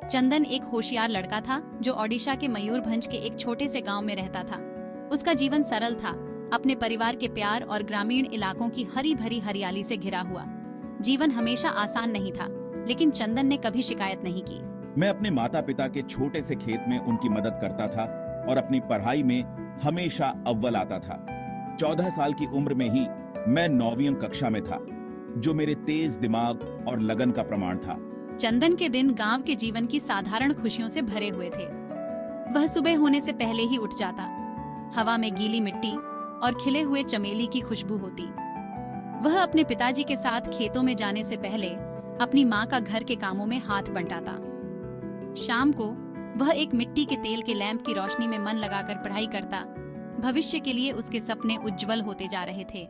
चंदन एक होशियार लड़का था जो ओडिशा के मयूरभंज के एक छोटे से गांव में रहता था। उसका जीवन सरल था, अपने परिवार के प्यार और ग्रामीण इलाकों की हरी भरी हरियाली से घिरा हुआ। जीवन हमेशा आसान नहीं था, लेकिन चंदन ने कभी शिकायत नहीं की। मैं अपने माता पिता के छोटे से खेत में उनकी मदद करता था और अपनी पढ़ाई में हमेशा अव्वल आता था। 14 साल की उम्र में ही मैं 9वीं कक्षा में था, जो मेरे तेज दिमाग और लगन का प्रमाण था। चंदन के दिन गांव के जीवन की साधारण खुशियों से भरे हुए थे। वह सुबह होने से पहले ही उठ जाता। हवा में गीली मिट्टी और खिले हुए चमेली की खुशबू होती। वह अपने पिताजी के साथ खेतों में जाने से पहले अपनी माँ का घर के कामों में हाथ बंटाता। शाम को वह एक मिट्टी के तेल के लैंप की रोशनी में मन लगाकर पढ़ाई करता। भविष्य के लिए उसके सपने उज्जवल होते जा रहे थे।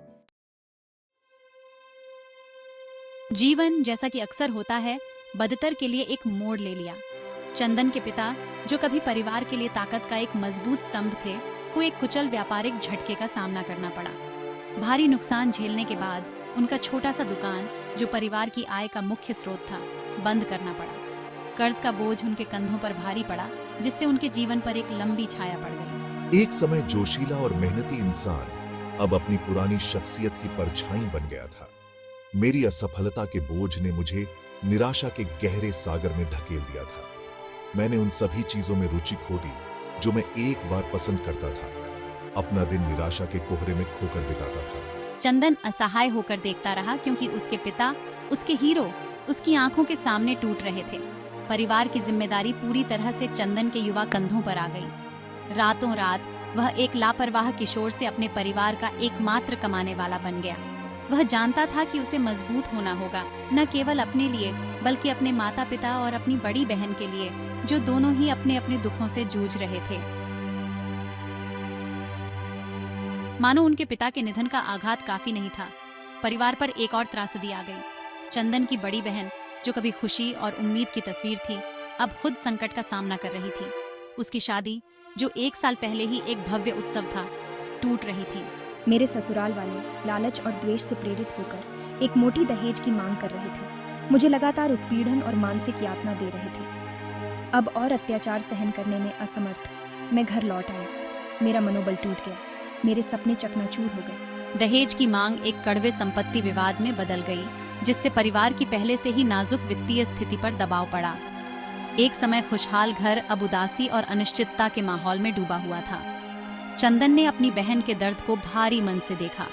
जीवन, जैसा कि अक्सर होता है, बदतर के लिए एक मोड़ ले लिया। चंदन के पिता, जो कभी परिवार के लिए ताकत का एक मजबूत स्तंभ थे, को एक कुचल व्यापारिक झटके का सामना करना पड़ा। भारी नुकसान झेलने के बाद उनका छोटा सा दुकान, जो परिवार की आय का मुख्य स्रोत था, बंद करना पड़ा। कर्ज का बोझ उनके कंधों पर भारी पड़ा, जिससे उनके जीवन पर एक लंबी छाया पड़ गई। एक समय जोशीला और मेहनती इंसान अब अपनी पुरानी शख्सियत की परछाई बन गया था। मेरी असफलता के बोझ ने मुझे निराशा के गहरे सागर में धकेल दिया था। मैंने उन सभी चीजों में रुचि खो दी जो मैं एक बार पसंद करता था। अपना दिन निराशा के कोहरे में खोकर बिताता था। चंदन असहाय होकर देखता रहा, क्योंकि उसके पिता, उसके हीरो, उसकी आंखों के सामने टूट रहे थे। परिवार की जिम्मेदारी पूरी तरह से चंदन के युवा कंधों पर आ गई। रातों रात वह एक लापरवाह किशोर से अपने परिवार का एकमात्र कमाने वाला बन गया। वह जानता था कि उसे मजबूत होना होगा, न केवल अपने लिए, बल्कि अपने माता पिता और अपनी बड़ी बहन के लिए, जो दोनों ही अपने अपने दुखों से जूझ रहे थे। मानो उनके पिता के निधन का आघात काफी नहीं था, परिवार पर एक और त्रासदी आ गई। चंदन की बड़ी बहन, जो कभी खुशी और उम्मीद की तस्वीर थी, अब खुद संकट का सामना कर रही थी। उसकी शादी, जो 1 साल पहले ही एक भव्य उत्सव था, टूट रही थी। मेरे ससुराल वाले लालच और द्वेष से प्रेरित होकर एक मोटी दहेज की मांग कर रहे थे। मुझे लगातार उत्पीड़न और मानसिक यातना दे रहे थे। अब और अत्याचार सहन करने में असमर्थ मैं घर लौट आई। मेरा मनोबल टूट गया। मेरे सपने चकनाचूर हो गए। दहेज की मांग एक कड़वे संपत्ति विवाद में बदल गई, जिससे परिवार की पहले से ही नाजुक वित्तीय स्थिति पर दबाव पड़ा। एक समय खुशहाल घर अब उदासी और अनिश्चितता के माहौल में डूबा हुआ था। चंदन ने अपनी बहन के दर्द को भारी मन से देखा।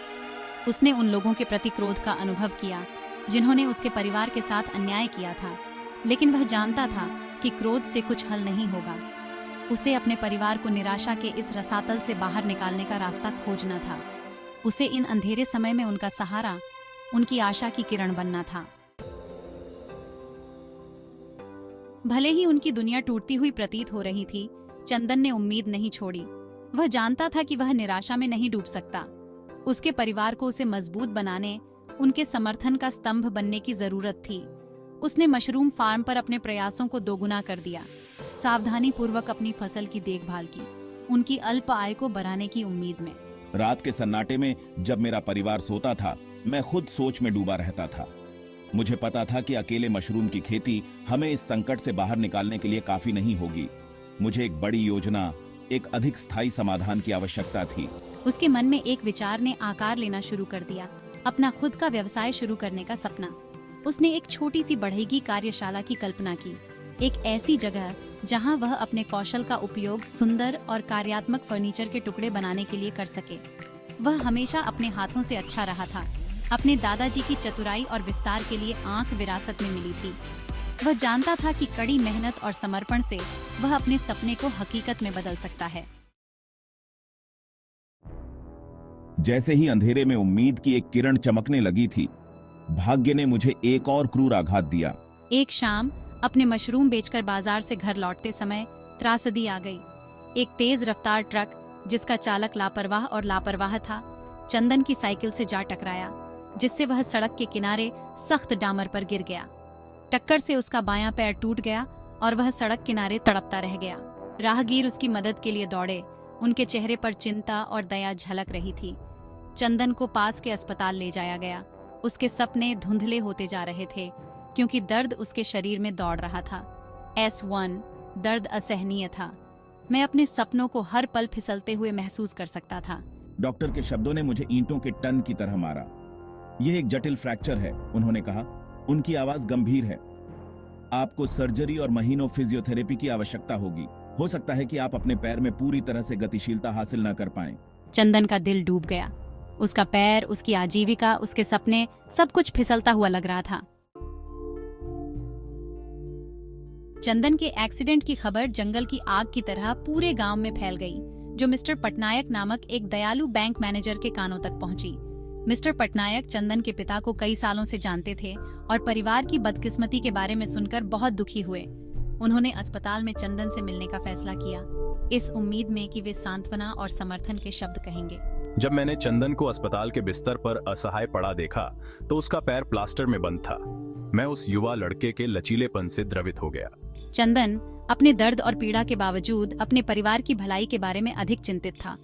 उसने उन लोगों के प्रति क्रोध का अनुभव किया जिन्होंने उसके परिवार के साथ अन्याय किया था, लेकिन वह जानता था कि क्रोध से कुछ हल नहीं होगा। उसे अपने परिवार को निराशा के इस रसातल से बाहर निकालने का रास्ता खोजना था। उसे इन अंधेरे समय में उनका सहारा, उनकी आशा की किरण बनना था। भले ही उनकी दुनिया टूटती हुई प्रतीत हो रही थी, चंदन ने उम्मीद नहीं छोड़ी। वह जानता था कि वह निराशा में नहीं डूब सकता। उसके परिवार को उसे मजबूत बनाने, उनके समर्थन का स्तंभ बनने की जरूरत थी। उसने मशरूम फार्म पर अपने प्रयासों को दोगुना कर दिया, सावधानी पूर्वक अपनी फसल की देखभाल की, उनकी अल्प आय को बढ़ाने की उम्मीद में। रात के सन्नाटे में जब मेरा परिवार सोता था, मैं खुद सोच में डूबा रहता था। मुझे पता था कि अकेले मशरूम की खेती हमें इस संकट से बाहर निकालने के लिए काफी नहीं होगी। मुझे एक बड़ी योजना, एक अधिक स्थायी समाधान की आवश्यकता थी। उसके मन में एक विचार ने आकार लेना शुरू कर दिया, अपना खुद का व्यवसाय शुरू करने का सपना। उसने एक छोटी सी बढ़ेगी कार्यशाला की कल्पना की, एक ऐसी जगह जहां वह अपने कौशल का उपयोग सुंदर और कार्यात्मक फर्नीचर के टुकड़े बनाने के लिए कर सके। वह हमेशा अपने हाथों से अच्छा रहा था। अपने दादाजी की चतुराई और विस्तार के लिए आंख विरासत में मिली थी। वह जानता था कि कड़ी मेहनत और समर्पण से वह अपने सपने को हकीकत में बदल सकता है। जैसे ही अंधेरे में उम्मीद की एक किरण चमकने लगी थी, भाग्य ने मुझे एक और क्रूर आघात दिया। एक शाम अपने मशरूम बेचकर बाजार से घर लौटते समय त्रासदी आ गई। एक तेज रफ्तार ट्रक, जिसका चालक लापरवाह और लापरवाह था, चंदन की साइकिल से जा टकराया, जिससे वह सड़क के किनारे सख्त डामर पर गिर गया। टक्कर से उसका बायां पैर टूट गया और वह सड़क किनारे तड़पता रह गया। राहगीर उसकी मदद के लिए दौड़े। उनके चेहरे पर चिंता और दया झलक रही थी। चंदन को पास के अस्पताल ले जाया गया। उसके सपने धुंधले होते जा रहे थे, क्योंकि दर्द उसके शरीर में दौड़ रहा था। S1 दर्द असहनीय था। मैं अपने सपनों को हर पल फिसलते हुए महसूस कर सकता था। डॉक्टर के शब्दों ने मुझे ईंटों के टन की तरह मारा। यह एक जटिल फ्रैक्चर है, उन्होंने कहा। उनकी आवाज गंभीर है। आपको सर्जरी और महीनों फिजियोथेरेपी की आवश्यकता होगी। हो सकता है कि आप अपने पैर में पूरी तरह से गतिशीलता हासिल न कर पाएं। चंदन का दिल डूब गया। उसका पैर, उसकी आजीविका, उसके सपने, सब कुछ फिसलता हुआ लग रहा था। चंदन के एक्सीडेंट की खबर जंगल की आग की तरह पूरे गांव में फैल गई, जो मिस्टर पटनायक नामक एक दयालु बैंक मैनेजर के कानों तक पहुंची। मिस्टर पटनायक चंदन के पिता को कई सालों से जानते थे और परिवार की बदकिस्मती के बारे में सुनकर बहुत दुखी हुए। उन्होंने अस्पताल में चंदन से मिलने का फैसला किया, इस उम्मीद में कि वे सांत्वना और समर्थन के शब्द कहेंगे। जब मैंने चंदन को अस्पताल के बिस्तर पर असहाय पड़ा देखा तो उसका पैर प्लास्टर में बंद था। मैं उस युवा लड़के के लचीलेपन से द्रवित हो गया। चंदन अपने दर्द और पीड़ा के बावजूद अपने परिवार की भलाई के बारे में अधिक चिंतित था।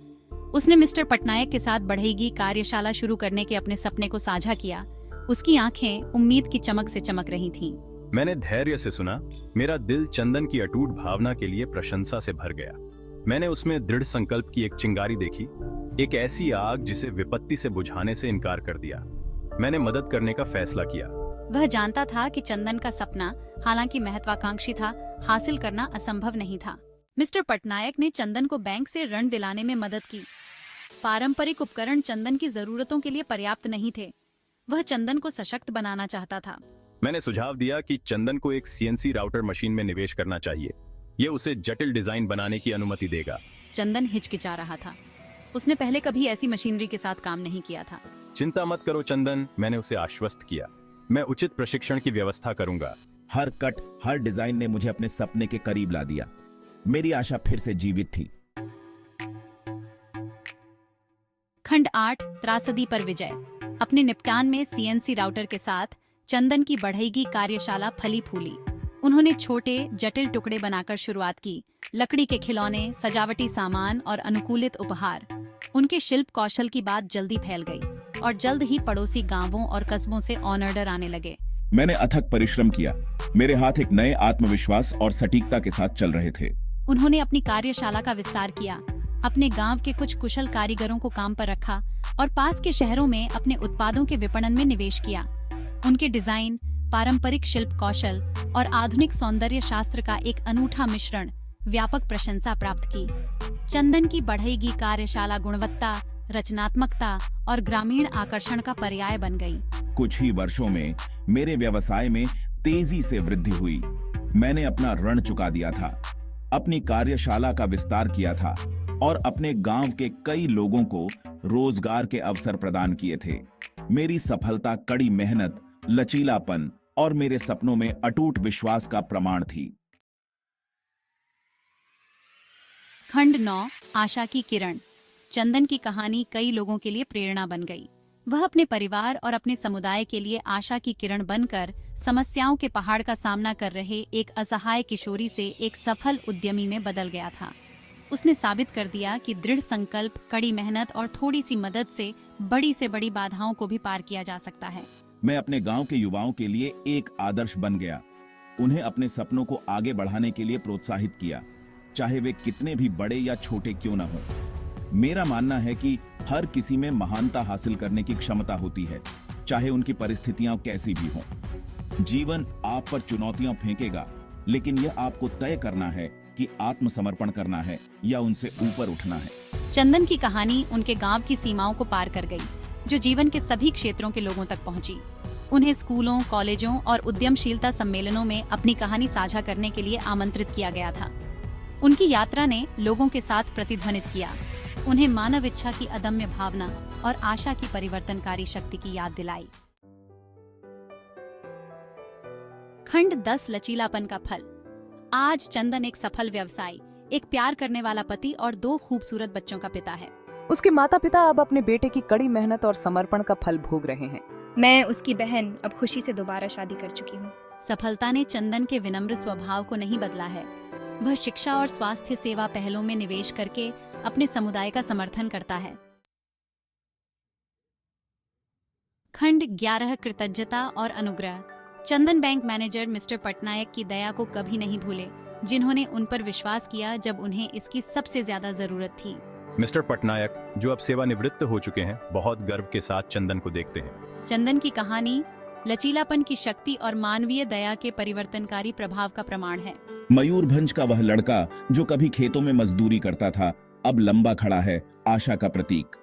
उसने मिस्टर पटनायक के साथ बढ़ेगी कार्यशाला शुरू करने के अपने सपने को साझा किया। उसकी आंखें उम्मीद की चमक से चमक रही थीं। मैंने धैर्य से सुना। मेरा दिल चंदन की अटूट भावना के लिए प्रशंसा से भर गया। मैंने उसमें दृढ़ संकल्प की एक चिंगारी देखी, एक ऐसी आग जिसे विपत्ति से बुझाने से इनकार कर दिया। मैंने मदद करने का फैसला किया। वह जानता था कि चंदन का सपना, हालांकि महत्वाकांक्षी था, हासिल करना असंभव नहीं था। मिस्टर पटनायक ने चंदन को बैंक से ऋण दिलाने में मदद की। पारंपरिक उपकरण चंदन की जरूरतों के लिए पर्याप्त नहीं थे। वह चंदन को सशक्त बनाना चाहता था। मैंने सुझाव दिया कि चंदन को एक CNC राउटर मशीन में निवेश करना चाहिए। ये उसे जटिल डिजाइन बनाने की अनुमति देगा। चंदन हिचकिचा रहा था। उसने पहले कभी ऐसी मशीनरी के साथ काम नहीं किया था। चिंता मत करो चंदन, मैंने उसे आश्वस्त किया। मैं उचित प्रशिक्षण की व्यवस्था करूंगा। हर कट, हर डिजाइन ने मुझे अपने सपने के करीब ला दिया। मेरी आशा फिर से जीवित थी। खंड 8 त्रासदी पर विजय। अपने निपटान में CNC राउटर के साथ चंदन की बढ़ेगी कार्यशाला फली फूली। उन्होंने छोटे जटिल टुकड़े बनाकर शुरुआत की। लकड़ी के खिलौने, सजावटी सामान और अनुकूलित उपहार। उनके शिल्प कौशल की बात जल्दी फैल गई और जल्द ही पड़ोसी गांवों और कस्बों से ऑर्डर आने लगे। मैंने अथक परिश्रम किया। मेरे हाथ एक नए आत्मविश्वास और सटीकता के साथ चल रहे थे। उन्होंने अपनी कार्यशाला का विस्तार किया, अपने गांव के कुछ कुशल कारीगरों को काम पर रखा और पास के शहरों में अपने उत्पादों के विपणन में निवेश किया। उनके डिजाइन, पारंपरिक शिल्प कौशल और आधुनिक सौंदर्य शास्त्र का एक अनूठा मिश्रण व्यापक प्रशंसा प्राप्त की। चंदन की बढ़ेगी कार्यशाला गुणवत्ता, रचनात्मकता और ग्रामीण आकर्षण का पर्याय बन गई। कुछ ही वर्षों में मेरे व्यवसाय में तेजी से वृद्धि हुई। मैंने अपना ऋण चुका दिया था, अपनी कार्यशाला का विस्तार किया था और अपने गांव के कई लोगों को रोजगार के अवसर प्रदान किए थे। मेरी सफलता कड़ी मेहनत, लचीलापन और मेरे सपनों में अटूट विश्वास का प्रमाण थी। खंड 9 आशा की किरण। चंदन की कहानी कई लोगों के लिए प्रेरणा बन गई। वह अपने परिवार और अपने समुदाय के लिए आशा की किरण बनकर समस्याओं के पहाड़ का सामना कर रहे एक असहाय किशोरी से एक सफल उद्यमी में बदल गया था। उसने साबित कर दिया कि दृढ़ संकल्प, कड़ी मेहनत और थोड़ी सी मदद से बड़ी बाधाओं को भी पार किया जा सकता है। मैं अपने गांव के युवाओं के लिए एक आदर्श बन गया। उन्हें अपने सपनों को आगे बढ़ाने के लिए प्रोत्साहित किया, चाहे वे कितने भी बड़े या छोटे क्यों न हों। मेरा मानना है कि हर किसी में महानता हासिल करने की क्षमता होती है, चाहे उनकी परिस्थितियां कैसी भी हों। जीवन आप पर चुनौतियां फेंकेगा, लेकिन यह आपको तय करना है कि आत्मसमर्पण करना है या उनसे ऊपर उठना है। चंदन की कहानी उनके गांव की सीमाओं को पार कर गई, जो जीवन के सभी क्षेत्रों के लोगों तक पहुंची। उन्हें स्कूलों, कॉलेजों और उद्यमशीलता सम्मेलनों में अपनी कहानी साझा करने के लिए आमंत्रित किया गया था। उनकी यात्रा ने लोगों के साथ प्रतिध्वनित किया, उन्हें मानव इच्छा की अदम्य भावना और आशा की परिवर्तनकारी शक्ति की याद दिलाई। खंड 10 लचीलापन का फल। आज चंदन एक सफल व्यवसायी, एक प्यार करने वाला पति और 2 खूबसूरत बच्चों का पिता है। उसके माता पिता अब अपने बेटे की कड़ी मेहनत और समर्पण का फल भोग रहे हैं। मैं, उसकी बहन, अब खुशी से दोबारा शादी कर चुकी हूँ। सफलता ने चंदन के विनम्र स्वभाव को नहीं बदला है। वह शिक्षा और स्वास्थ्य सेवा पहलों में निवेश करके अपने समुदाय का समर्थन करता है। खंड 11 कृतज्ञता और अनुग्रह। चंदन बैंक मैनेजर मिस्टर पटनायक की दया को कभी नहीं भूले, जिन्होंने उन पर विश्वास किया जब उन्हें इसकी सबसे ज्यादा जरूरत थी। मिस्टर पटनायक, जो अब सेवानिवृत्त हो चुके हैं, बहुत गर्व के साथ चंदन को देखते हैं। चंदन की कहानी लचीलापन की शक्ति और मानवीय दया के परिवर्तनकारी प्रभाव का प्रमाण है। मयूरभंज का वह लड़का जो कभी खेतों में मजदूरी करता था, अब लंबा खड़ा है, आशा का प्रतीक।